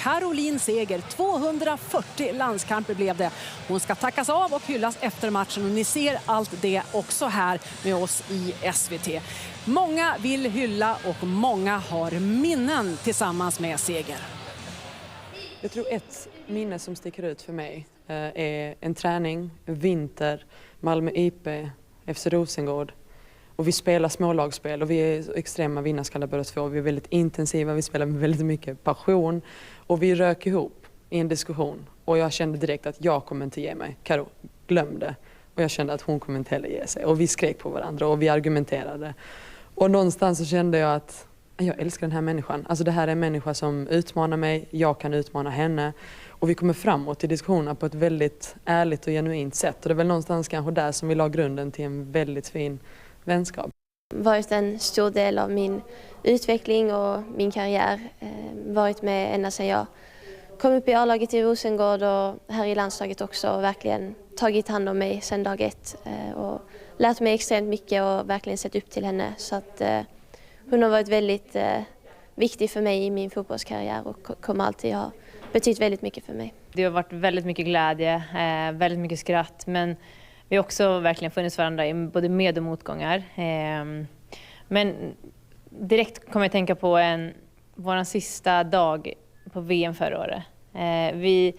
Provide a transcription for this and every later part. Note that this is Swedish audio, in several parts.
Caroline Seger. 240 landskamper blev det. Hon ska tackas av och hyllas efter matchen. Och ni ser allt det också här med oss i SVT. Många vill hylla och många har minnen tillsammans med Seger. Jag tror ett minne som sticker ut för mig är en träning, vinter, Malmö IP, FC Rosengård. Och vi spelar smålagsspel och vi är extrema vinnarskallar båda två. Vi är väldigt intensiva, vi spelar med väldigt mycket passion. Och vi rök ihop i en diskussion. Och jag kände direkt att jag kommer inte ge mig. Karo glömde. Och jag kände att hon kommer inte heller ge sig. Och vi skrek på varandra och vi argumenterade. Och någonstans så kände jag att jag älskar den här människan. Alltså det här är en människa som utmanar mig. Jag kan utmana henne. Och vi kommer framåt i diskussionerna på ett väldigt ärligt och genuint sätt. Och det är väl någonstans kanske där som vi la grunden till en väldigt fin vänskap. Varit en stor del av min utveckling och min karriär. Varit med ända sedan jag kom upp i A-laget i Rosengård och här i landslaget också. Och verkligen tagit hand om mig sedan dag ett. Och lärt mig extremt mycket och verkligen sett upp till henne. Så att hon har varit väldigt viktig för mig i min fotbollskarriär och kommer alltid ha betytt väldigt mycket för mig. Det har varit väldigt mycket glädje, väldigt mycket skratt, men vi har också verkligen funnits varandra i både med- och motgångar. Men direkt kommer jag tänka på vår sista dag på VM förra året. Vi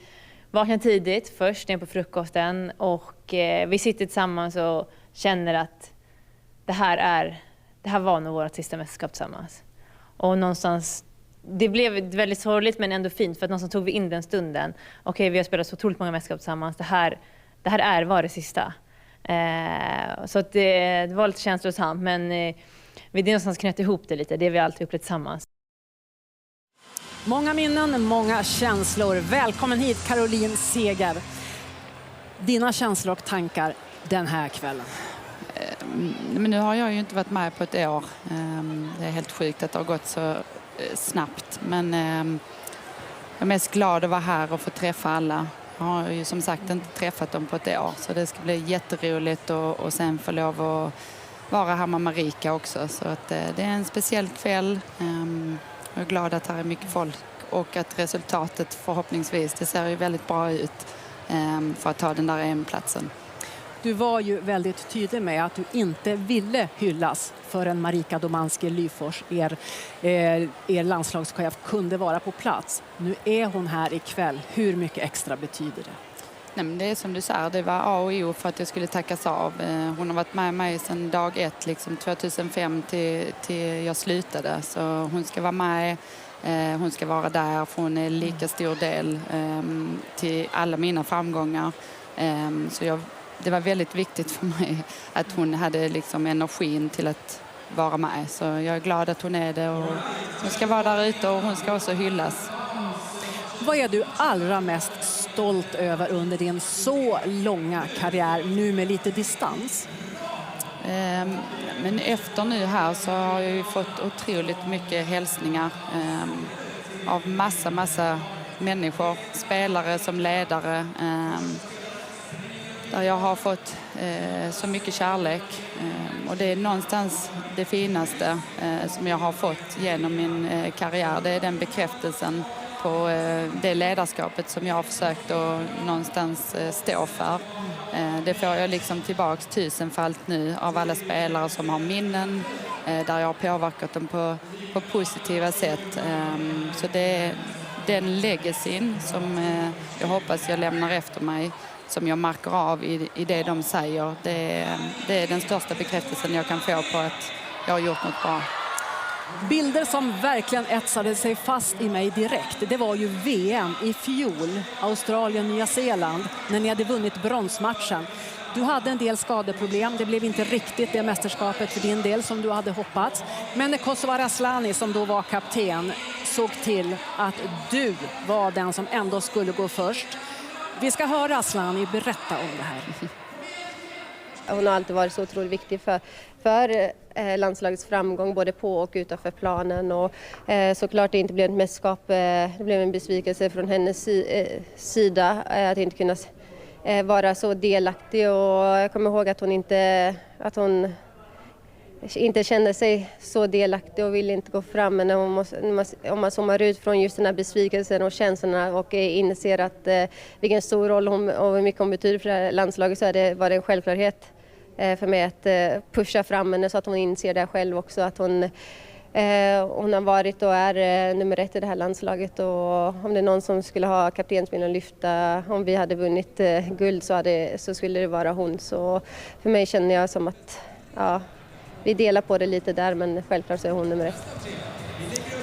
vaknade tidigt, först ner på frukosten, och vi sitter tillsammans och känner att det här var nog vårt sista mästerskap tillsammans. Och någonstans, det blev väldigt sorgligt men ändå fint, för att någonstans tog vi in den stunden. Okej, vi har spelat så otroligt många mästerskap tillsammans. Det här var det sista. Så att det var lite känslosamt, men vi någonstans knöt ihop det lite. Det vi alltid upplevt tillsammans. Många minnen, många känslor. Välkommen hit, Caroline Seger. Dina känslor och tankar den här kvällen. Men nu har jag ju inte varit med på ett år. Det är helt sjukt att det har gått så snabbt. Men jag är mest glad att vara här och få träffa alla. Jag har ju som sagt inte träffat dem på ett år. Så det ska bli jätteroligt och sen få lov att vara här med Marika också. Så att det är en speciell kväll. Jag är glad att här är mycket folk och att resultatet förhoppningsvis, det ser ju väldigt bra ut för att ta den där EM-platsen. Du var ju väldigt tydlig med att du inte ville hyllas förrän Marika Domanski-Lyfors, er landslagschef, kunde vara på plats. Nu är hon här ikväll. Hur mycket extra betyder det? Nej, men det är som du säger, det var A och O för att jag skulle tackas av. Hon har varit med mig sedan dag ett, liksom 2005 till jag slutade. Så hon ska vara med, hon ska vara där, för hon är lika stor del till alla mina framgångar. Så det var väldigt viktigt för mig att hon hade liksom energin till att vara med. Så jag är glad att hon är det, och hon ska vara där ute och hon ska också hyllas. Vad är du allra mest stolt över under din så långa karriär, nu med lite distans? Men efter nu här så har jag ju fått otroligt mycket hälsningar av massa människor, spelare som ledare. Där jag har fått så mycket kärlek. Och det är någonstans det finaste som jag har fått genom min karriär. Det är den bekräftelsen på det ledarskapet som jag har försökt att någonstans stå för. Det får jag liksom tillbaks tusenfalt nu av alla spelare som har minnen, där jag har påverkat dem på positiva sätt. Så det är den legacyn som jag hoppas jag lämnar efter mig, som jag märker av i det de säger. Det är den största bekräftelsen jag kan få på att jag har gjort något bra. Bilder som verkligen etsade sig fast i mig direkt, det var ju VM i fjol, Australien, Nya Zeeland, när ni hade vunnit bronsmatchen. Du hade en del skadeproblem, det blev inte riktigt det mästerskapet för din del som du hade hoppats. Men Kosova Raslani, som då var kapten, såg till att du var den som ändå skulle gå först. Vi ska höra Raslani berätta om det här. Hon har alltid varit så otroligt viktig för landslagets framgång både på och utanför planen, och såklart det inte blev ett mästerskap, det blev en besvikelse från hennes sida att inte kunna vara så delaktig, och jag kommer ihåg att hon inte kände sig så delaktig och ville inte gå fram. Men om man zoomar ut från just den här besvikelsen och känslorna och inser att vilken stor roll och hur mycket hon betyder för det här landslaget, så var det en självklarhet för mig att pusha fram henne så att hon inser det själv också. Att hon har varit och är nummer 1 i det här landslaget, och om det är någon som skulle ha kaptensbindeln och lyfta om vi hade vunnit guld så skulle det vara hon. Så för mig känner jag som att vi delar på det lite där, men självklart så är hon nummer 1.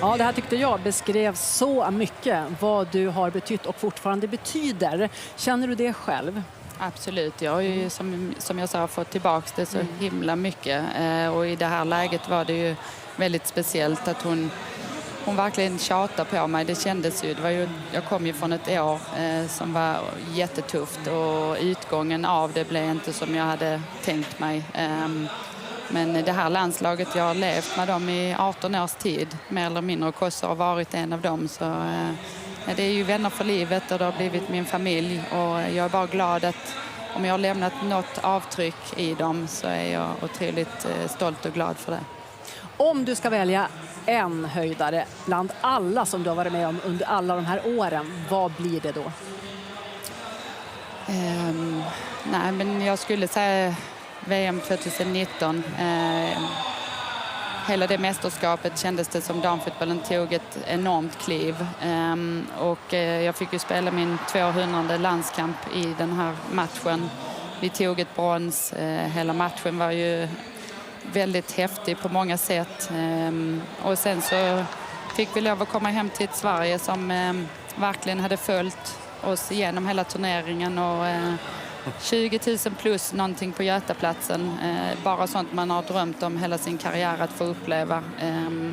Ja, det här tyckte jag beskrev så mycket vad du har betytt och fortfarande betyder. Känner du det själv? Absolut, jag har ju som jag sa fått tillbaka det så himla mycket. Och i det här läget var det ju väldigt speciellt att hon verkligen tjatade på mig. Det kändes ju, jag kom ju från ett år som var jättetufft, och utgången av det blev inte som jag hade tänkt mig. Men det här landslaget, jag har levt med dem i 18 års tid, mer eller mindre, och Kosso har varit en av dem. Så det är ju vänner för livet och det har blivit min familj, och jag är bara glad att om jag har lämnat något avtryck i dem så är jag otroligt stolt och glad för det. Om du ska välja en höjdare bland alla som du har varit med om under alla de här åren, vad blir det då? Nej, men jag skulle säga VM 2019. Hela det mästerskapet kändes det som damfotbollen tog ett enormt kliv. Och jag fick ju spela min 200:e landskamp i den här matchen. Vi tog ett brons. Hela matchen var ju väldigt häftig på många sätt. Och sen så fick vi lov att komma hem till ett Sverige som verkligen hade följt oss igenom hela turneringen. Och 20 000 plus någonting på Götaplatsen. Bara sånt man har drömt om hela sin karriär att få uppleva.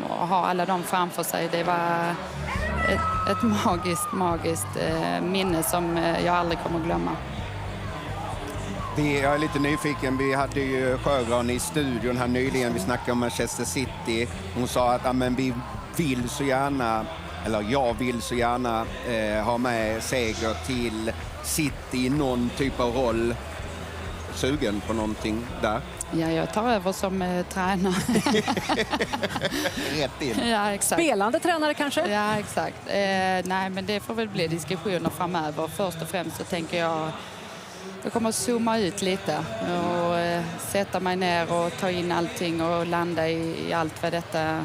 Och ha alla dem framför sig. Det var ett magiskt minne som jag aldrig kommer att glömma. Jag är lite nyfiken. Vi hade ju Sjögran i studion här nyligen. Vi snackade om Manchester City. Hon sa att vi vill så gärna, eller jag vill så gärna ha med Seger till City i någon typ av roll. Sugen på någonting där? Ja, jag tar över som tränare. Rätt in. Ja, exakt. Spelande tränare kanske? Ja, exakt. Nej, men det får väl bli diskussioner framöver. Först och främst så tänker jag kommer att zooma ut lite och sätta mig ner och ta in allting och landa i allt vad detta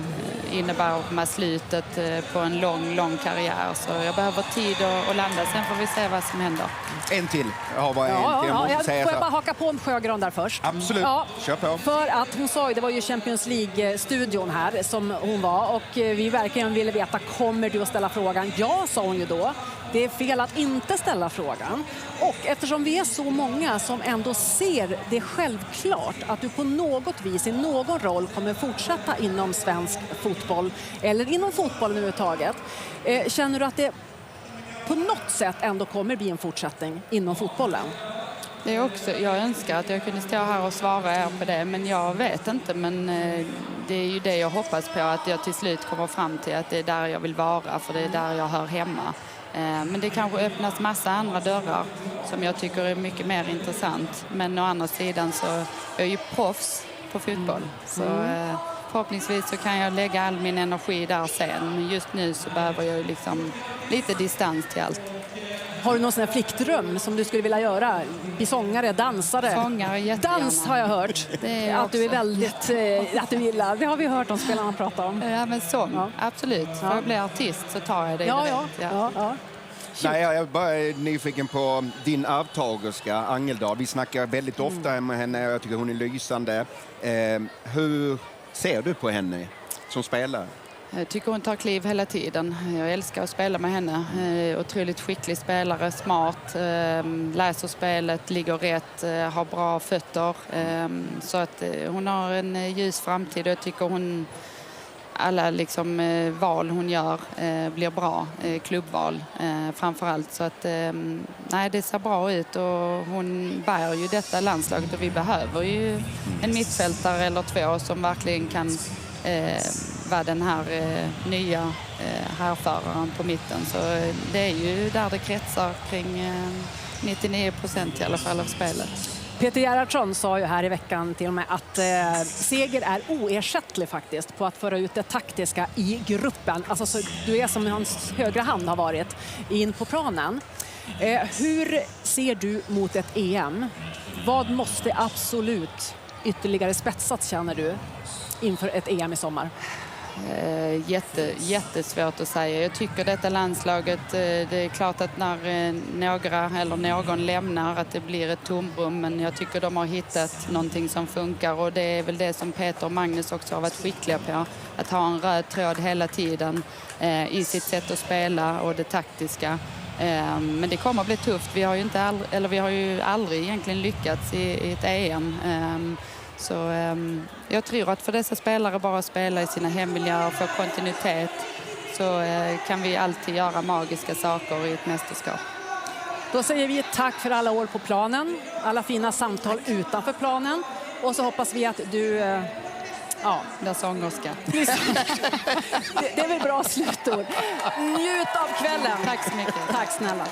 innebär med slutet på en lång karriär. Så jag behöver tid att landa, sen får vi se vad som händer. En till. Jag har bara en till. Får jag bara haka på om Sjögran där först? Absolut, kör på. För att hon sa ju, det var ju Champions League-studion här som hon var, och vi verkligen ville veta, kommer du att ställa frågan? Ja, sa hon ju då. Det är fel att inte ställa frågan. Och eftersom vi är så många som ändå ser det självklart att du på något vis i någon roll kommer fortsätta inom svensk fotboll eller inom fotboll överhuvudtaget. Känner du att det på något sätt ändå kommer bli en fortsättning inom fotbollen? Det är också, jag önskar att jag kunde stå här och svara er på det, men jag vet inte. Men det är ju det jag hoppas på, att jag till slut kommer fram till att det är där jag vill vara, för det är där jag hör hemma. Men det kanske öppnas massa andra dörrar som jag tycker är mycket mer intressant. Men å andra sidan så är jag ju proffs på fotboll. Så förhoppningsvis så kan jag lägga all min energi där sen. Men just nu så behöver jag ju liksom lite distans till allt. Har du någon sån här flickdröm som du skulle vilja göra? Bli sångare, dansare? Sångare, jättegärna. Dans har jag hört. Det är att du är väldigt, att du gillar. Det har vi hört om spelarna prata om. Ja, men sång, absolut. Får jag bli artist så tar jag det direkt. Ja. Nej, jag är bara nyfiken på din arvtagerska Angeldal. Vi snackar väldigt ofta med henne och jag tycker hon är lysande. Hur ser du på henne som spelare? Jag tycker hon tar kliv hela tiden. Jag älskar att spela med henne. Otroligt skicklig spelare, smart, läser spelet, ligger rätt, har bra fötter. Så att hon har en ljus framtid och jag tycker alla liksom val hon gör blir bra, klubbval framförallt. Så att nej, det ser bra ut och hon bär ju detta landslaget och vi behöver ju en mittfältare eller två som verkligen kan vara den här nya härföraren på mitten. Så det är ju där det kretsar kring 99% i alla fall av spelet. Peter Gerhardsson sa ju här i veckan till och med att seger är oersättlig faktiskt på att föra ut det taktiska i gruppen. Alltså så, du är som hans högra hand har varit in på planen. Hur ser du mot ett EM? Vad måste absolut ytterligare spetsats känner du inför ett EM i sommar? Jättesvårt att säga. Jag tycker detta landslaget, det är klart att när några eller någon lämnar att det blir ett tomrum, men jag tycker de har hittat någonting som funkar och det är väl det som Peter och Magnus också har varit skickliga på. Att ha en röd tråd hela tiden i sitt sätt att spela och det taktiska. Men det kommer att bli tufft. Vi har ju aldrig egentligen lyckats i ett EM. Så jag tror att för dessa spelare bara spela i sina hemmiljöer och få kontinuitet så kan vi alltid göra magiska saker i ett mästerskap. Då säger vi tack för alla år på planen, alla fina samtal utanför planen och så hoppas vi att du... Där sångerska. Det är väl bra slutord. Njut av kvällen. Tack så mycket. Tack snälla.